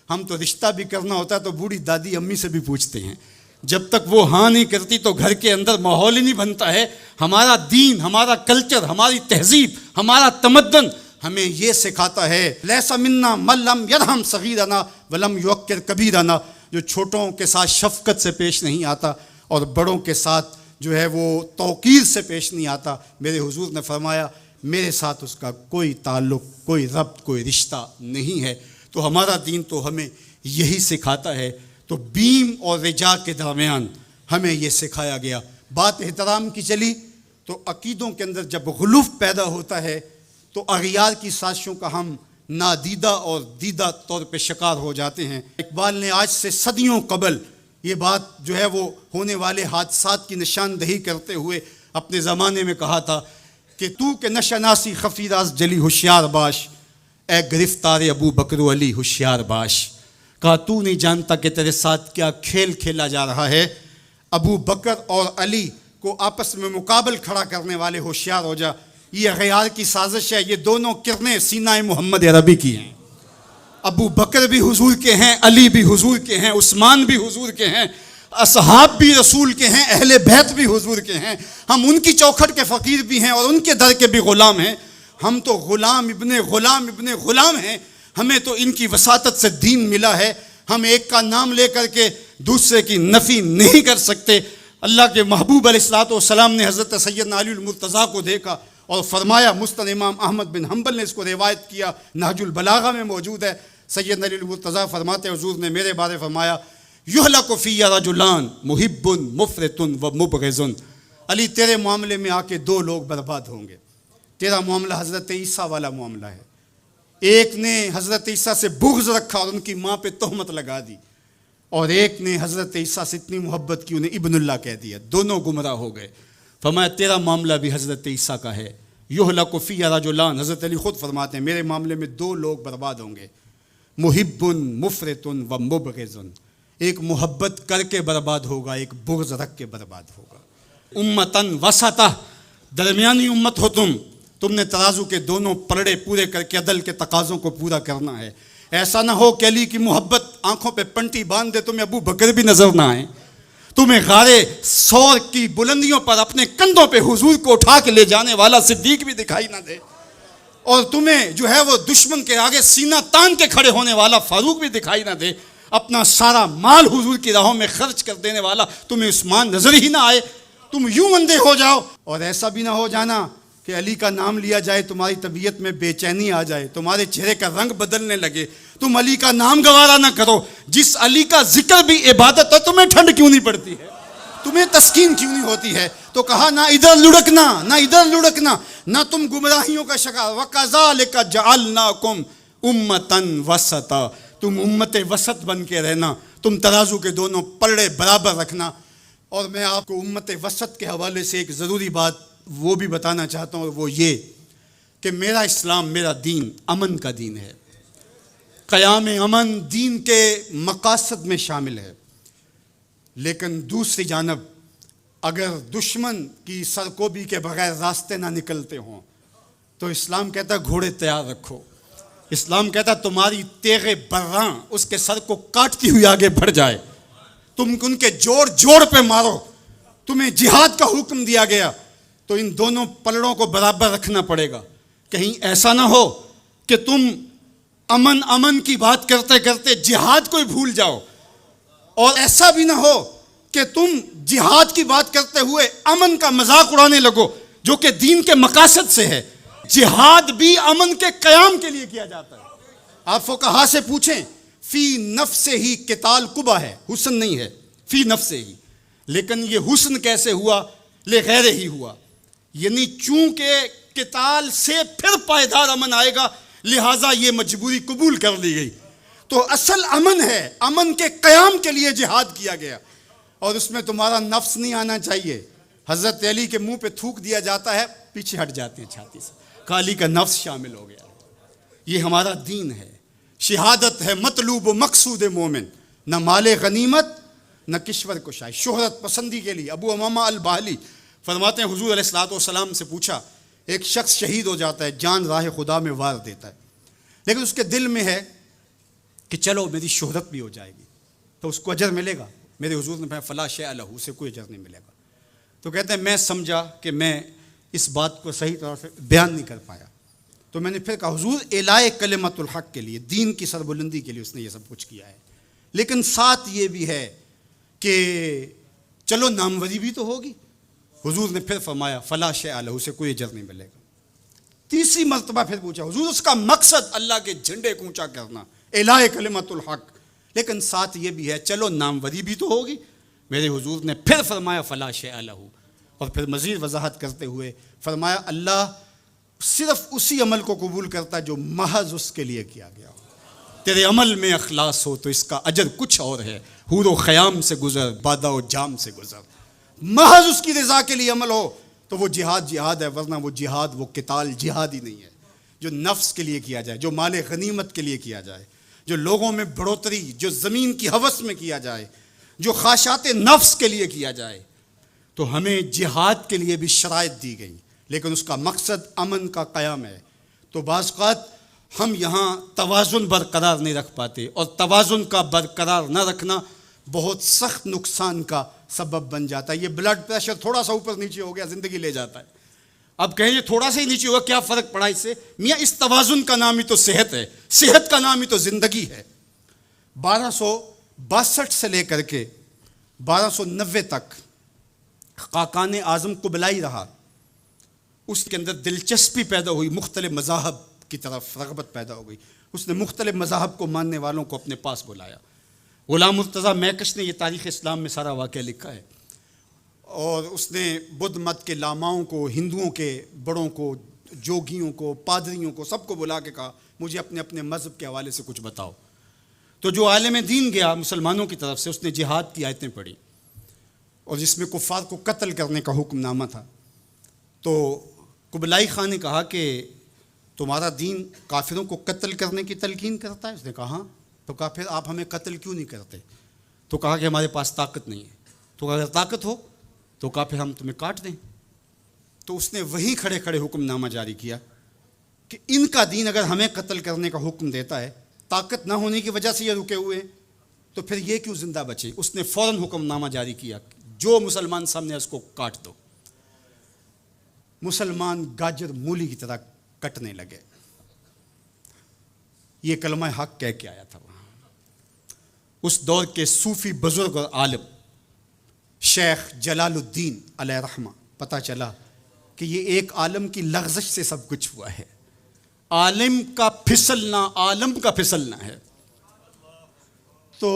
ہم تو رشتہ بھی کرنا ہوتا ہے تو بوڑھی دادی امی سے بھی پوچھتے ہیں، جب تک وہ ہاں نہیں کرتی تو گھر کے اندر ماحول ہی نہیں بنتا ہے۔ ہمارا دین، ہمارا کلچر، ہماری تہذیب، ہمارا تمدن ہمیں یہ سکھاتا ہے لیس منا من لم یرحم صغیرنا ولم یوقر کبیرنا، جو چھوٹوں کے ساتھ شفقت سے پیش نہیں آتا اور بڑوں کے ساتھ جو ہے وہ توقیر سے پیش نہیں آتا۔ میرے حضور نے فرمایا میرے ساتھ اس کا کوئی تعلق، کوئی ربط، کوئی رشتہ نہیں ہے۔ تو ہمارا دین تو ہمیں یہی سکھاتا ہے۔ تو بیم اور رجا کے درمیان ہمیں یہ سکھایا گیا۔ بات احترام کی چلی تو عقیدوں کے اندر جب غلوف پیدا ہوتا ہے تو اغیار کی سازشوں کا ہم نادیدہ اور دیدہ طور پہ شکار ہو جاتے ہیں۔ اقبال نے آج سے صدیوں قبل یہ بات جو ہے وہ ہونے والے حادثات کی نشاندہی کرتے ہوئے اپنے زمانے میں کہا تھا کہ تو کہ نشناسی خفی راز جلی ہوشیار باش، اے گرفتار ابو بکر و علی ہوشیار باش۔ کہا تو نہیں جانتا کہ تیرے ساتھ کیا کھیل کھیلا جا رہا ہے، ابو بکر اور علی کو آپس میں مقابل کھڑا کرنے والے ہوشیار ہو جا۔ یہ اغیار کی سازش ہے، یہ دونوں کرنیں سینہ محمد عربی کی ہیں۔ ابو بکر بھی حضور کے ہیں، علی بھی حضور کے ہیں، عثمان بھی حضور کے ہیں، اصحاب بھی رسول کے ہیں، اہل بیت بھی حضور کے ہیں۔ ہم ان کی چوکھٹ کے فقیر بھی ہیں اور ان کے در کے بھی غلام ہیں۔ ہم تو غلام ابن غلام ابن غلام ہیں۔ ہمیں تو ان کی وساطت سے دین ملا ہے۔ ہم ایک کا نام لے کر کے دوسرے کی نفی نہیں کر سکتے۔ اللہ کے محبوب علیہ الصلوۃ والسلام نے حضرت سیدنا علی المرتضیٰ کو دیکھا اور فرمایا، مسند امام احمد بن حنبل نے اس کو روایت کیا، نہج البلاغہ میں موجود ہے، سیدنا علی المرتضیٰ فرماتے حضور نے میرے بارے فرمایا، یہلک فی رجلان محب مفرط و مبغض۔ علی تیرے معاملے میں آ کے دو لوگ برباد ہوں گے۔ تیرا معاملہ حضرت عیسیٰ والا معاملہ ہے۔ ایک نے حضرت عیسیٰ سے بغض رکھا اور ان کی ماں پہ تہمت لگا دی، اور ایک نے حضرت عیسیٰ سے اتنی محبت کی انہیں ابن اللہ کہہ دیا، دونوں گمراہ ہو گئے۔ فرمایا تیرا معاملہ بھی حضرت عیسیٰ کا ہے، یہلک فی رجلان۔ حضرت علی خود فرماتے ہیں میرے معاملے میں دو لوگ برباد ہوں گے، محب مفرط و مبغض۔ ایک محبت کر کے برباد ہوگا، ایک بغض رکھ کے برباد ہوگا۔ امتن وسطہ، درمیانی امت ہو تم نے ترازو کے دونوں پلڑے پورے کر کے عدل کے تقاضوں کو پورا کرنا ہے۔ ایسا نہ ہو کہ علی کی محبت آنکھوں پہ پنٹی باندھ دے تمہیں ابو بکر بھی نظر نہ آئے، تمہیں غارے سور کی بلندیوں پر اپنے کندھوں پہ حضور کو اٹھا کے لے جانے والا صدیق بھی دکھائی نہ دے، اور تمہیں جو ہے وہ دشمن کے آگے سینہ تان کے کھڑے ہونے والا فاروق بھی دکھائی نہ دے، اپنا سارا مال حضور کی راہوں میں خرچ کر دینے والا تمہیں عثمان نظر ہی نہ آئے، تم یوں اندھے ہو جاؤ، اور ایسا بھی نہ ہو جانا کہ علی کا نام لیا جائے تمہاری طبیعت میں بے چینی آ جائے، تمہارے چہرے کا رنگ بدلنے لگے، تم علی کا نام گوارا نہ کرو۔ جس علی کا ذکر بھی عبادت ہے، تمہیں ٹھنڈ کیوں نہیں پڑتی ہے، تمہیں تسکین کیوں نہیں ہوتی ہے؟ تو کہا نہ ادھر لڑکنا، نہ ادھر لڑکنا، نہ تم گمراہیوں کا شکار۔ وَكَذَلِكَ جَعَلْنَاكُمْ أُمَّةً وَسَطًا، تم امت وسط بن کے رہنا، تم ترازو کے دونوں پلڑے برابر رکھنا۔ اور میں آپ کو امت وسط کے حوالے سے ایک ضروری بات وہ بھی بتانا چاہتا ہوں، اور وہ یہ کہ میرا اسلام، میرا دین امن کا دین ہے، قیام امن دین کے مقاصد میں شامل ہے۔ لیکن دوسری جانب اگر دشمن کی سرکوبی کے بغیر راستے نہ نکلتے ہوں تو اسلام کہتا ہے گھوڑے تیار رکھو، اسلام کہتا ہے تمہاری تیغ براں اس کے سر کو کاٹتی ہوئی آگے بڑھ جائے، تم ان کے جوڑ جوڑ پہ مارو، تمہیں جہاد کا حکم دیا گیا تو ان دونوں پلڑوں کو برابر رکھنا پڑے گا۔ کہیں ایسا نہ ہو کہ تم امن کی بات کرتے کرتے جہاد کو ہی بھول جاؤ، اور ایسا بھی نہ ہو کہ تم جہاد کی بات کرتے ہوئے امن کا مذاق اڑانے لگو جو کہ دین کے مقاصد سے ہے۔ جہاد بھی امن کے قیام کے لیے کیا جاتا ہے۔ آپ فقہا سے پوچھیں، فی نفس ہی قتال قبح ہے، حسن نہیں ہے، فی نفس ہی، لیکن یہ حسن کیسے ہوا؟ لغیر ہی ہوا، یعنی چونکہ قتال سے پھر پائیدار امن آئے گا، لہٰذا یہ مجبوری قبول کر لی گئی۔ تو اصل امن ہے، امن کے قیام کے لیے جہاد کیا گیا، اور اس میں تمہارا نفس نہیں آنا چاہیے۔ حضرت علی کے منہ پہ تھوک دیا جاتا ہے، پیچھے ہٹ جاتے ہیں چھاتی سے، علی کا نفس شامل ہو گیا۔ یہ ہمارا دین ہے، شہادت ہے مطلوب و مقصود مومن، نہ مال غنیمت نہ کشور کشائی، شہرت پسندی کے لیے۔ ابو امامہ الباہلی فرماتے ہیں حضور علیہ الصلوۃ سے پوچھا، ایک شخص شہید ہو جاتا ہے، جان راہ خدا میں وار دیتا ہے، لیکن اس کے دل میں ہے کہ چلو میری شہرت بھی ہو جائے گی تو اس کو اجر ملے گا؟ میرے حضور نے فرمایا فلا شیء لہ، اسے کوئی اجر نہیں ملے گا۔ تو کہتے ہیں میں سمجھا کہ میں اس بات کو صحیح طرح سے بیان نہیں کر پایا، تو میں نے پھر کہا حضور اعلاء کلمت الحق کے لیے، دین کی سربلندی کے لیے اس نے یہ سب کچھ کیا ہے، لیکن ساتھ یہ بھی ہے کہ چلو ناموری بھی تو ہوگی۔ حضور نے پھر فرمایا فلا شیء لہ، اسے کوئی اجر نہیں ملے گا۔ تیسری مرتبہ پھر پوچھا حضور اس کا مقصد اللہ کے جھنڈے کو اونچا کرنا، اعلاء کلمت الحق، لیکن ساتھ یہ بھی ہے چلو ناموری بھی تو ہوگی۔ میرے حضور نے پھر فرمایا فلا شیء لہ، اور پھر مزید وضاحت کرتے ہوئے فرمایا اللہ صرف اسی عمل کو قبول کرتا ہے جو محض اس کے لیے کیا گیا ہو۔ تیرے عمل میں اخلاص ہو تو اس کا اجر کچھ اور ہے، حور و خیام سے گزر، بادہ و جام سے گزر، محض اس کی رضا کے لیے عمل ہو تو وہ جہاد ہے، ورنہ وہ جہاد، وہ قتال جہاد ہی نہیں ہے جو نفس کے لیے کیا جائے، جو مال غنیمت کے لیے کیا جائے، جو لوگوں میں بڑھوتری، جو زمین کی ہوس میں کیا جائے، جو خواہشات نفس کے لیے کیا جائے۔ تو ہمیں جہاد کے لیے بھی شرائط دی گئی، لیکن اس کا مقصد امن کا قیام ہے۔ تو بعض اوقات ہم یہاں توازن برقرار نہیں رکھ پاتے، اور توازن کا برقرار نہ رکھنا بہت سخت نقصان کا سبب بن جاتا ہے۔ یہ بلڈ پریشر تھوڑا سا اوپر نیچے ہو گیا زندگی لے جاتا ہے، اب کہیں یہ تھوڑا سا ہی نیچے ہوا کیا فرق پڑا اس سے؟ میاں اس توازن کا نام ہی تو صحت ہے، صحت کا نام ہی تو زندگی ہے۔ 1262 سے لے کر کے 1290 تک خاقان اعظم قبلائی رہا، اس کے اندر دلچسپی پیدا ہوئی، مختلف مذاہب کی طرف رغبت پیدا ہو گئی، اس نے مختلف مذاہب کو ماننے والوں کو اپنے پاس بلایا۔ غلام مرتضیٰ میکش نے یہ تاریخ اسلام میں سارا واقعہ لکھا ہے، اور اس نے بدھ مت کے لاماؤں کو، ہندوؤں کے بڑوں کو، جوگیوں کو، پادریوں کو، سب کو بلا کے کہا مجھے اپنے اپنے مذہب کے حوالے سے کچھ بتاؤ۔ تو جو عالم دین گیا مسلمانوں کی طرف سے، اس نے جہاد کی آیتیں پڑھی، اور جس میں کفار کو قتل کرنے کا حکم نامہ تھا۔ تو قبلائی خان نے کہا کہ تمہارا دین کافروں کو قتل کرنے کی تلقین کرتا ہے؟ اس نے کہا ہاں۔ تو کہا پھر آپ ہمیں قتل کیوں نہیں کرتے؟ تو کہا کہ ہمارے پاس طاقت نہیں ہے۔ تو اگر طاقت ہو تو کہا پھر ہم تمہیں کاٹ دیں۔ تو اس نے وہیں کھڑے کھڑے حکم نامہ جاری کیا کہ ان کا دین اگر ہمیں قتل کرنے کا حکم دیتا ہے، طاقت نہ ہونے کی وجہ سے یہ رکے ہوئے ہیں، تو پھر یہ کیوں زندہ بچے؟ اس نے فوراً حکم نامہ جاری کیا، جو مسلمان سامنے اس کو کاٹ دو۔ مسلمان گاجر مولی کی طرح کٹنے لگے۔ یہ کلمہ حق کہہ کے آیا تھا وہاں۔ اس دور کے صوفی بزرگ اور عالم شیخ جلال الدین علیہ رحمہ، پتہ چلا کہ یہ ایک عالم کی لغزش سے سب کچھ ہوا ہے، عالم کا پھسلنا عالم کا پھسلنا ہے۔ تو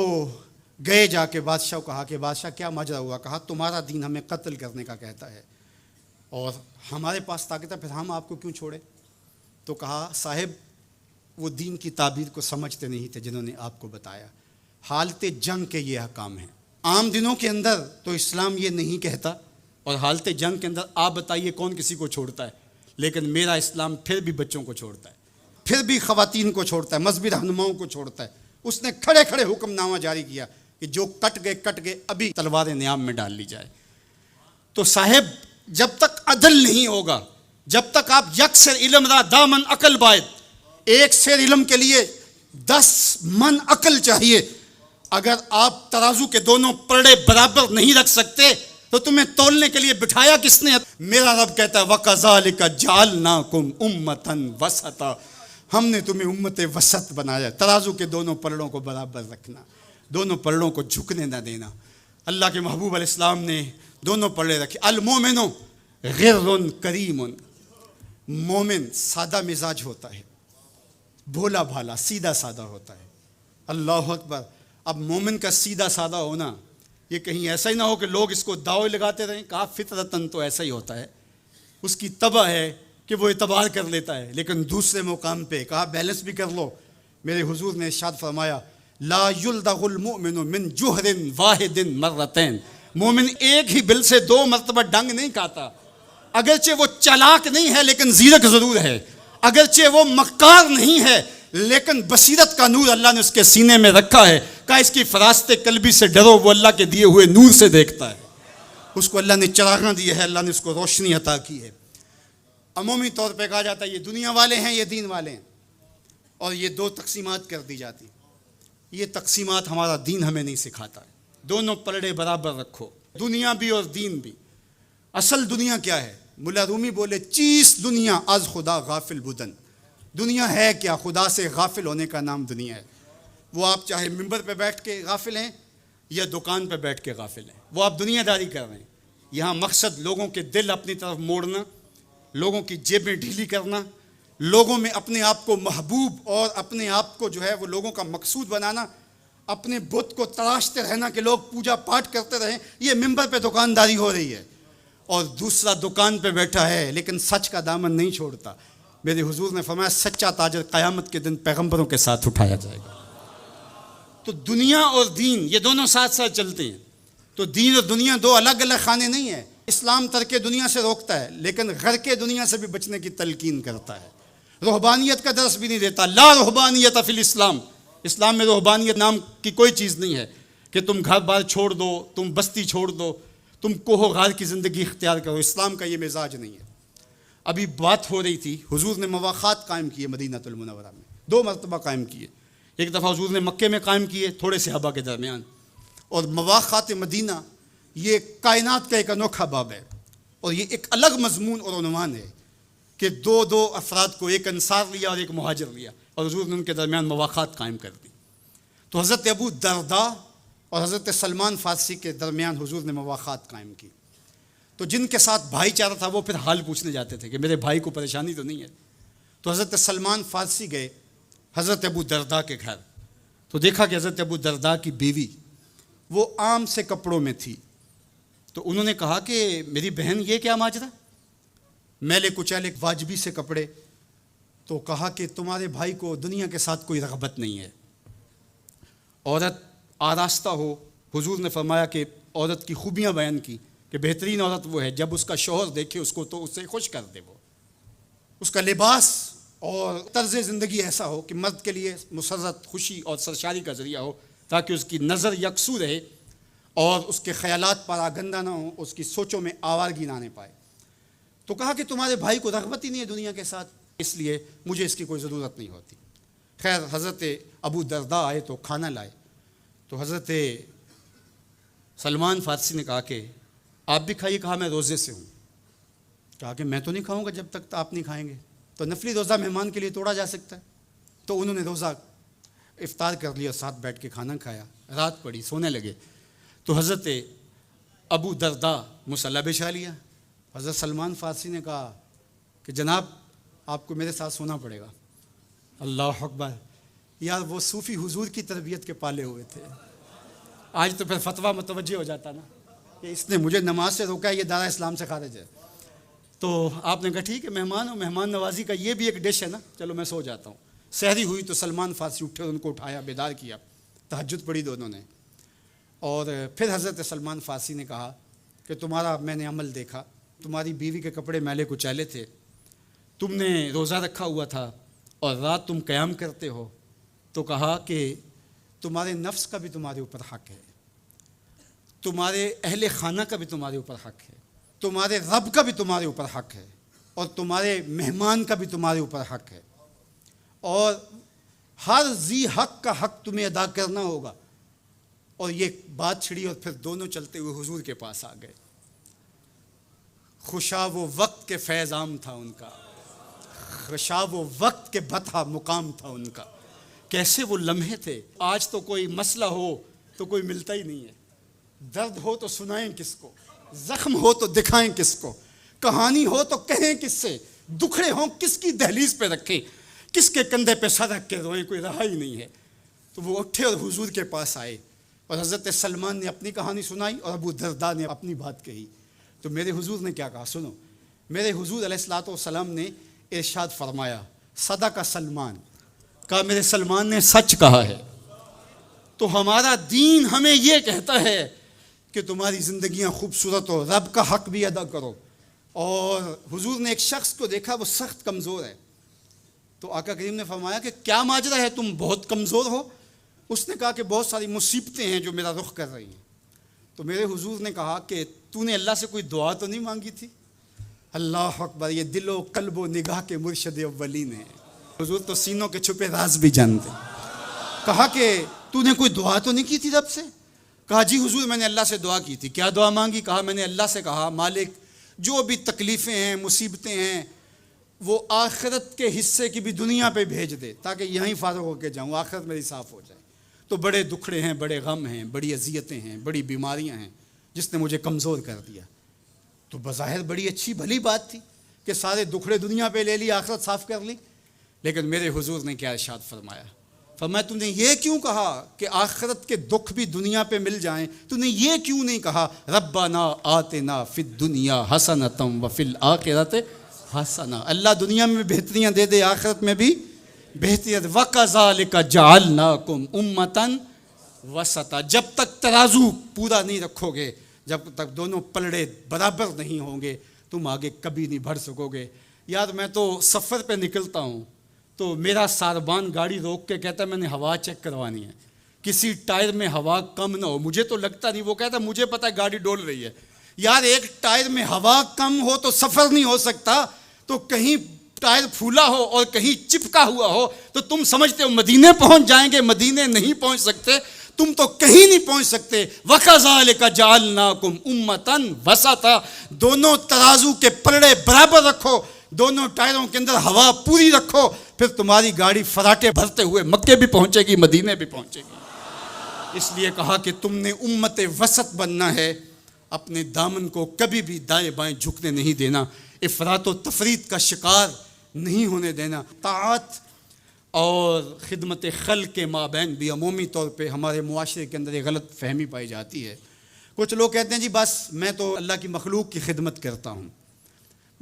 گئے جا کے بادشاہ کو کہا کہ بادشاہ کیا ماجرا ہوا؟ کہا تمہارا دین ہمیں قتل کرنے کا کہتا ہے اور ہمارے پاس طاقت ہے، پھر ہم آپ کو کیوں چھوڑے؟ تو کہا صاحب وہ دین کی تعبیر کو سمجھتے نہیں تھے جنہوں نے آپ کو بتایا۔ حالت جنگ کے یہ احکام ہیں۔ عام دنوں کے اندر تو اسلام یہ نہیں کہتا، اور حالت جنگ کے اندر آپ بتائیے کون کسی کو چھوڑتا ہے؟ لیکن میرا اسلام پھر بھی بچوں کو چھوڑتا ہے، پھر بھی خواتین کو چھوڑتا ہے، مذہبی رہنماؤں کو چھوڑتا ہے۔ اس نے کھڑے کھڑے حکم نامہ جاری کیا کہ جو کٹ گئے ابھی تلوار نیام میں ڈال لی جائے۔ تو صاحب جب تک عدل نہیں ہوگا، جب تک آپ یکسر علم را دامن عقل باید، ایک سیر علم کے لیے 10 من عقل چاہیے، اگر آپ ترازو کے دونوں پلڑے برابر نہیں رکھ سکتے تو تمہیں تولنے کے لیے بٹھایا کس نے؟ میرا رب کہتا ہے وَكَذَلِكَ جَعَلْنَاكُمْ أُمَّةً وَسَطًا، ہم نے تمہیں امت وسط بنایا۔ ترازو کے دونوں پلڑوں کو برابر رکھنا، دونوں پلڑوں کو جھکنے نہ دینا۔ اللہ کے محبوب علیہ السلام نے دونوں پلڑے رکھے۔ المومن غر کریم، مومن سادہ مزاج ہوتا ہے، بھولا بھالا سیدھا سادہ ہوتا ہے۔ اللہ اکبر۔ اب مومن کا سیدھا سادہ ہونا یہ کہیں ایسا ہی نہ ہو کہ لوگ اس کو دعوے لگاتے رہیں۔ کہا فطرتاً تو ایسا ہی ہوتا ہے، اس کی طبع ہے کہ وہ اعتبار کر لیتا ہے، لیکن دوسرے مقام پہ کہا بیلنس بھی کر لو۔ میرے حضور نے ارشاد فرمایا لا یلدغ المؤمن من جوہر واحد مرتین، مومن ایک ہی بل سے 2 مرتبہ ڈنگ نہیں کھاتا۔ اگرچہ وہ چالاک نہیں ہے لیکن زیرک ضرور ہے، اگرچہ وہ مکار نہیں ہے لیکن بصیرت کا نور اللہ نے اس کے سینے میں رکھا ہے۔ کہا اس کی فراست قلبی سے ڈرو، وہ اللہ کے دیے ہوئے نور سے دیکھتا ہے۔ اس کو اللہ نے چراغاں دی ہے، اللہ نے اس کو روشنی عطا کی ہے۔ عمومی طور پہ کہا جاتا ہے یہ دنیا والے ہیں، یہ دین والے ہیں، اور یہ 2 تقسیمات کر دی جاتی۔ یہ تقسیمات ہمارا دین ہمیں نہیں سکھاتا ہے۔ دونوں پلڑے برابر رکھو، دنیا بھی اور دین بھی۔ اصل دنیا کیا ہے؟ مولا رومی بولے چیز دنیا از خدا غافل بدن، دنیا ہے کیا؟ خدا سے غافل ہونے کا نام دنیا ہے۔ وہ آپ چاہے ممبر پہ بیٹھ کے غافل ہیں یا دکان پہ بیٹھ کے غافل ہیں، وہ آپ دنیا داری کر رہے ہیں۔ یہاں مقصد لوگوں کے دل اپنی طرف موڑنا، لوگوں کی جیبیں ڈھیلی کرنا، لوگوں میں اپنے آپ کو محبوب اور اپنے آپ کو جو ہے وہ لوگوں کا مقصود بنانا، اپنے بت کو تراشتے رہنا کہ لوگ پوجا پاٹ کرتے رہیں۔ یہ ممبر پہ دکانداری ہو رہی ہے، اور دوسرا دکان پہ بیٹھا ہے لیکن سچ کا دامن نہیں چھوڑتا۔ میرے حضور نے فرمایا سچا تاجر قیامت کے دن پیغمبروں کے ساتھ اٹھایا جائے گا۔ تو دنیا اور دین یہ دونوں ساتھ ساتھ چلتے ہیں۔ تو دین اور دنیا 2 الگ الگ خانے نہیں ہیں۔ اسلام ترک دنیا سے روکتا ہے لیکن غرق دنیا سے بھی بچنے کی تلقین کرتا ہے۔ رہبانیت کا درس بھی نہیں دیتا۔ لا رہبانیت فی الاسلام، اسلام میں رہبانیت نام کی کوئی چیز نہیں ہے کہ تم گھر بار چھوڑ دو، تم بستی چھوڑ دو، تم کوہ و غار کی زندگی اختیار کرو۔ اسلام کا یہ مزاج نہیں ہے۔ ابھی بات ہو رہی تھی، حضور نے مواخات قائم کیے مدینہ المنورہ میں، 2 مرتبہ قائم کیے۔ ایک دفعہ حضور نے مکے میں قائم کیے تھوڑے سے صحابہ کے درمیان، اور مواخات مدینہ یہ کائنات کا ایک انوکھا باب ہے، اور یہ ایک الگ مضمون اور عنوان ہے کہ 2 افراد کو، ایک انصار لیا اور ایک مہاجر لیا، اور حضور نے ان کے درمیان مواخات قائم کر دی۔ تو حضرت ابو درداء اور حضرت سلمان فارسی کے درمیان حضور نے مواخات قائم کی۔ تو جن کے ساتھ بھائی چارہ تھا وہ پھر حال پوچھنے جاتے تھے کہ میرے بھائی کو پریشانی تو نہیں ہے۔ تو حضرت سلمان فارسی گئے حضرت ابو درداء کے گھر، تو دیکھا کہ حضرت ابو درداء کی بیوی وہ عام سے کپڑوں میں تھی۔ تو انہوں نے کہا کہ میری بہن یہ کیا ماجرا، میلے کچیلے واجبی سے کپڑے؟ تو کہا کہ تمہارے بھائی کو دنیا کے ساتھ کوئی رغبت نہیں ہے، عورت آراستہ ہو۔ حضور نے فرمایا کہ عورت کی خوبیاں بیان کی کہ بہترین عورت وہ ہے جب اس کا شوہر دیکھے اس کو تو اس سے خوش کر دے، وہ اس کا لباس اور طرز زندگی ایسا ہو کہ مرد کے لیے مسرت، خوشی اور سرشاری کا ذریعہ ہو، تاکہ اس کی نظر یکسو رہے اور اس کے خیالات پر آگندہ نہ ہوں، اس کی سوچوں میں آوارگی نہ آنے پائے۔ تو کہا کہ تمہارے بھائی کو رغبت ہی نہیں ہے دنیا کے ساتھ، اس لیے مجھے اس کی کوئی ضرورت نہیں ہوتی۔ خیر حضرت ابو درداء آئے تو کھانا لائے، تو حضرت سلمان فارسی نے کہا کہ آپ بھی کھائیے. کہا میں روزے سے ہوں. کہا کہ میں تو نہیں کھاؤں گا جب تک آپ نہیں کھائیں گے. تو نفلی روزہ مہمان کے لیے توڑا جا سکتا ہے. تو انہوں نے روزہ افطار کر لیا, ساتھ بیٹھ کے کھانا کھایا, رات پڑی, سونے لگے. تو حضرت ابو دردا مصلی بچھا لیا. حضرت سلمان فارسی نے کہا کہ جناب آپ کو میرے ساتھ سونا پڑے گا. اللہ اکبر. یار وہ صوفی حضور کی تربیت کے پالے ہوئے تھے. آج تو پھر فتویٰ متوجہ ہو جاتا نا کہ اس نے مجھے نماز سے روکا ہے, یہ دارا اسلام سے خارج ہے. تو آپ نے کہا ٹھیک ہے, مہمان ہو, مہمان نوازی کا یہ بھی ایک ڈش ہے نا, چلو میں سو جاتا ہوں. سحری ہوئی تو سلمان فارسی اٹھے اور ان کو اٹھایا, بیدار کیا, تہجد پڑھی دونوں نے. اور پھر حضرت سلمان فارسی نے کہا کہ تمہارا میں نے عمل دیکھا, تمہاری بیوی کے کپڑے میلے کچیلے تھے, تم نے روزہ رکھا ہوا تھا اور رات تم قیام کرتے ہو. تو کہا کہ تمہارے نفس کا بھی تمہارے اوپر حق ہے, تمہارے اہل خانہ کا بھی تمہارے اوپر حق ہے, تمہارے رب کا بھی تمہارے اوپر حق ہے, اور تمہارے مہمان کا بھی تمہارے اوپر حق ہے, اور ہر ذی حق کا حق تمہیں ادا کرنا ہوگا. اور یہ بات چھڑی اور پھر دونوں چلتے ہوئے حضور کے پاس آ گئے. خوشا وہ وقت کے فیض عام تھا ان کا, خوشا وہ وقت کے بطحا مقام تھا ان کا. کیسے وہ لمحے تھے. آج تو کوئی مسئلہ ہو تو کوئی ملتا ہی نہیں ہے, درد ہو تو سنائیں کس کو, زخم ہو تو دکھائیں کس کو, کہانی ہو تو کہیں کس سے, دکھڑے ہوں کس کی دہلیز پہ رکھیں, کس کے کندھے پہ سر رکھ کے روئیں, کوئی رہا ہی نہیں ہے. تو وہ اٹھے اور حضور کے پاس آئے اور حضرت سلمان نے اپنی کہانی سنائی اور ابو درداء نے اپنی بات کہی. تو میرے حضور نے کیا کہا سنو. میرے حضور علیہ الصلوۃ والسلام نے ارشاد فرمایا صدق سلمان, کہا میرے سلمان نے سچ کہا ہے. تو ہمارا دین ہمیں یہ کہتا ہے کہ تمہاری زندگیاں خوبصورت ہو, رب کا حق بھی ادا کرو. اور حضور نے ایک شخص کو دیکھا وہ سخت کمزور ہے. تو آقا کریم نے فرمایا کہ کیا ماجرا ہے, تم بہت کمزور ہو. اس نے کہا کہ بہت ساری مصیبتیں ہیں جو میرا رخ کر رہی ہیں. تو میرے حضور نے کہا کہ تو نے اللہ سے کوئی دعا تو نہیں مانگی تھی. اللہ اکبر, یہ دل و قلب و نگاہ کے مرشد اولین ہیں. حضور تو سینوں کے چھپے راز بھی جانتے. کہا کہ تو نے کوئی دعا تو نہیں کی تھی رب سے. کہا جی حضور میں نے اللہ سے دعا کی تھی. کیا دعا مانگی. کہا میں نے اللہ سے کہا مالک جو بھی تکلیفیں ہیں مصیبتیں ہیں وہ آخرت کے حصے کی بھی دنیا پہ بھیج دے تاکہ یہیں فارغ ہو کے جاؤں, آخرت میری صاف ہو جائے. تو بڑے دکھڑے ہیں, بڑے غم ہیں, بڑی اذیتیں ہیں, بڑی بیماریاں ہیں جس نے مجھے کمزور کر دیا. تو بظاہر بڑی اچھی بھلی بات تھی کہ سارے دکھڑے دنیا پہ لے لی, آخرت صاف کر لی. لیکن میرے حضور نے کیا ارشاد فرمایا, فرمایا تم نے یہ کیوں کہا کہ آخرت کے دکھ بھی دنیا پہ مل جائیں, تم نے یہ کیوں نہیں کہا ربنا آتنا فی الدنیا حسنۃ وفی الآخرۃ حسنہ, اللہ دنیا میں بہتریاں دے دے آخرت میں بھی بہتریاں. وَكَذَلِكَ جَعَلْنَاكُمْ أُمَّةً وَسَطًا, جب تک ترازو پورا نہیں رکھو گے, جب تک دونوں پلڑے برابر نہیں ہوں گے تم آگے کبھی نہیں بڑھ سکو گے. یار میں تو سفر پہ نکلتا ہوں تو میرا ساربان گاڑی روک کے کہتا ہے میں نے ہوا چیک کروانی ہے, کسی ٹائر میں ہوا کم نہ ہو. مجھے تو لگتا نہیں, وہ کہتا ہے مجھے پتہ ہے گاڑی ڈول رہی ہے. یار ایک ٹائر میں ہوا کم ہو تو سفر نہیں ہو سکتا, تو کہیں ٹائر پھولا ہو اور کہیں چپکا ہوا ہو تو تم سمجھتے ہو مدینے پہنچ جائیں گے, مدینے نہیں پہنچ سکتے, تم تو کہیں نہیں پہنچ سکتے. وَكَذَلِكَ جَعَلْنَاكُمْ أُمَّةً وَسَطًا, دونوں ترازو کے پلڑے برابر رکھو, دونوں ٹائروں کے اندر ہوا پوری رکھو, پھر تمہاری گاڑی فراٹے بھرتے ہوئے مکے بھی پہنچے گی, مدینے بھی پہنچے گی. اس لیے کہا کہ تم نے امت وسط بننا ہے, اپنے دامن کو کبھی بھی دائیں بائیں جھکنے نہیں دینا, افراط و تفریط کا شکار نہیں ہونے دینا. طاعت اور خدمت خلق کے مابین بھی عمومی طور پہ ہمارے معاشرے کے اندر ایک غلط فہمی پائی جاتی ہے. کچھ لوگ کہتے ہیں جی بس میں تو اللہ کی مخلوق کی خدمت کرتا ہوں,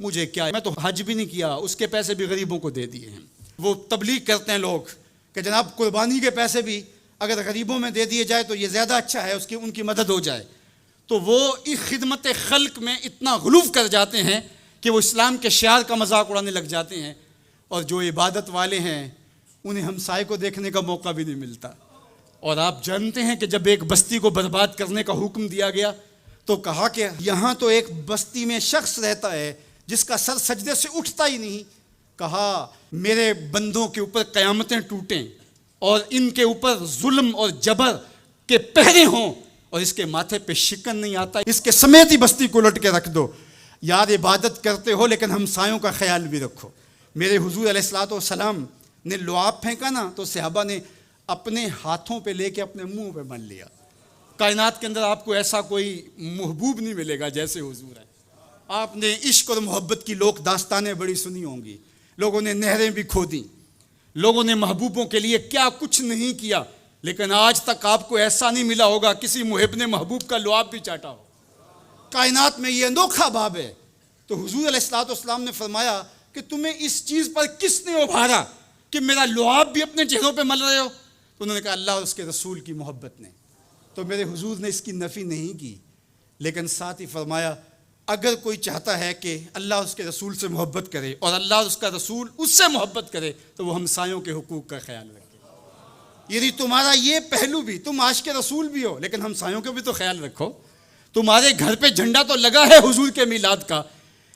مجھے کیا, میں تو حج بھی نہیں کیا, اس کے پیسے بھی غریبوں کو دے دیے ہیں. وہ تبلیغ کرتے ہیں لوگ کہ جناب قربانی کے پیسے بھی اگر غریبوں میں دے دیے جائے تو یہ زیادہ اچھا ہے, اس کی ان کی مدد ہو جائے. تو وہ اس خدمت خلق میں اتنا غلو کر جاتے ہیں کہ وہ اسلام کے شعار کا مذاق اڑانے لگ جاتے ہیں, اور جو عبادت والے ہیں انہیں ہمسائے کو دیکھنے کا موقع بھی نہیں ملتا. اور آپ جانتے ہیں کہ جب ایک بستی کو برباد کرنے کا حکم دیا گیا تو کہا کہ یہاں تو ایک بستی میں شخص رہتا ہے جس کا سر سجدے سے اٹھتا ہی نہیں. کہا میرے بندوں کے اوپر قیامتیں ٹوٹیں اور ان کے اوپر ظلم اور جبر کے پہرے ہوں اور اس کے ماتھے پہ شکن نہیں آتا، اس کے سمیت ہی بستی کو لٹ کے رکھ دو۔ یار عبادت کرتے ہو لیکن ہمسایوں کا خیال بھی رکھو۔ میرے حضور علیہ الصلوۃ والسلام نے لعاب پھینکا نا تو صحابہ نے اپنے ہاتھوں پہ لے کے اپنے منہ پہ بن لیا۔ کائنات کے اندر آپ کو ایسا کوئی محبوب نہیں ملے گا جیسے حضور ہے۔ آپ نے عشق اور محبت کی لوک داستانیں بڑی سنی ہوں گی، لوگوں نے نہریں بھی کھودیں، لوگوں نے محبوبوں کے لیے کیا کچھ نہیں کیا، لیکن آج تک آپ کو ایسا نہیں ملا ہوگا کسی محب نے محبوب کا لعاب بھی چاٹا ہو۔ کائنات میں یہ انوکھا باب ہے۔ تو حضور علیہ الصلوۃ والسلام نے فرمایا کہ تمہیں اس چیز پر کس نے ابھارا کہ میرا لعاب بھی اپنے چہروں پہ مل رہے ہو؟ تو انہوں نے کہا اللہ اور اس کے رسول کی محبت نے۔ تو میرے حضور نے اس کی نفی نہیں کی، لیکن ساتھ ہی فرمایا اگر کوئی چاہتا ہے کہ اللہ اس کے رسول سے محبت کرے اور اللہ اور اس کا رسول اس سے محبت کرے تو وہ ہمسایوں کے حقوق کا خیال رکھے۔ یعنی تمہارا یہ پہلو بھی، تم عاشق رسول بھی ہو لیکن ہمسایوں کا بھی تو خیال رکھو۔ تمہارے گھر پہ جھنڈا تو لگا ہے حضور کے میلاد کا،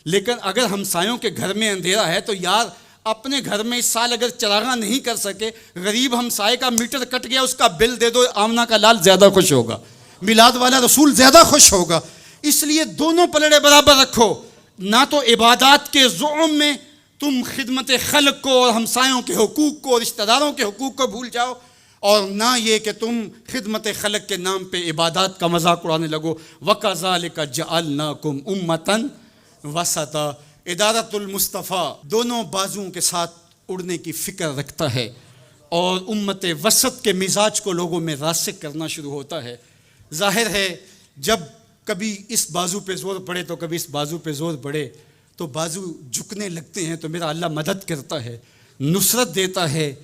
لیکن اگر ہمسایوں کے گھر میں اندھیرا ہے تو یار اپنے گھر میں اس سال اگر چراغاں نہیں کر سکے، غریب ہمسائے کا میٹر کٹ گیا اس کا بل دے دو، آمنہ کا لال زیادہ خوش ہوگا، میلاد والا رسول زیادہ خوش ہوگا۔ اس لیے دونوں پلڑے برابر رکھو، نہ تو عبادات کے زعم میں تم خدمت خلق کو اور ہمسایوں کے حقوق کو اور رشتہ داروں کے حقوق کو بھول جاؤ، اور نہ یہ کہ تم خدمت خلق کے نام پہ عبادات کا مذاق اڑانے لگو۔ وَكَذَلِكَ جَعَلْنَاكُمْ أُمَّةً وَسَطًا۔ ادارت المصطفیٰ دونوں بازوؤں کے ساتھ اڑنے کی فکر رکھتا ہے، اور امت وسط کے مزاج کو لوگوں میں راسخ کرنا شروع ہوتا ہے۔ ظاہر ہے جب کبھی اس بازو پہ زور پڑے تو کبھی اس بازو پہ زور پڑے تو بازو جھکنے لگتے ہیں، تو میرا اللہ مدد کرتا ہے، نصرت دیتا ہے۔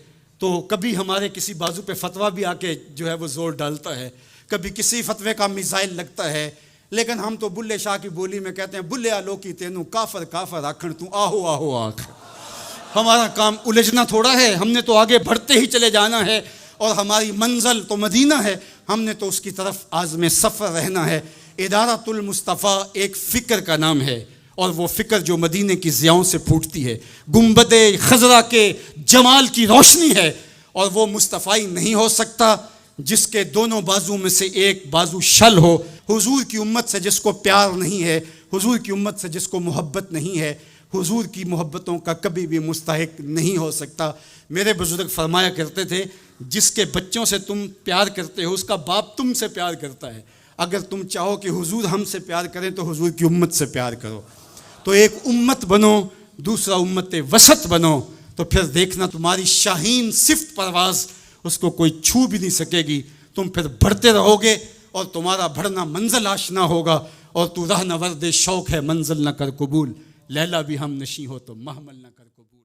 تو کبھی ہمارے کسی بازو پہ فتویٰ بھی آ کے جو ہے وہ زور ڈالتا ہے، کبھی کسی فتوے کا میزائل لگتا ہے، لیکن ہم تو بلے شاہ کی بولی میں کہتے ہیں بلے آلو کی تینوں کافر کافر آکھن تو آہو آہو آکھ۔ ہمارا کام الجھنا تھوڑا ہے، ہم نے تو آگے بڑھتے ہی چلے جانا ہے، اور ہماری منزل تو مدینہ ہے، ہم نے تو اس کی طرف عازم سفر رہنا ہے۔ ادارت المصطفیٰ ایک فکر کا نام ہے، اور وہ فکر جو مدینے کی ضیاؤں سے پھوٹتی ہے، گنبد خضرا کے جمال کی روشنی ہے، اور وہ مصطفی نہیں ہو سکتا جس کے دونوں بازو میں سے ایک بازو شل ہو۔ حضور کی امت سے جس کو پیار نہیں ہے، حضور کی امت سے جس کو محبت نہیں ہے، حضور کی محبتوں کا کبھی بھی مستحق نہیں ہو سکتا۔ میرے بزرگ فرمایا کرتے تھے جس کے بچوں سے تم پیار کرتے ہو اس کا باپ تم سے پیار کرتا ہے۔ اگر تم چاہو کہ حضور ہم سے پیار کریں تو حضور کی امت سے پیار کرو۔ تو ایک امت بنو، دوسرا امت وسط بنو، تو پھر دیکھنا تمہاری شاہین صفت پرواز اس کو کوئی چھو بھی نہیں سکے گی۔ تم پھر بڑھتے رہو گے اور تمہارا بڑھنا منزل آشنا ہوگا، اور تو راہ نورد شوق ہے منزل نہ کر قبول، لیلا بھی ہم نشیں ہو تو محمل نہ کر قبول۔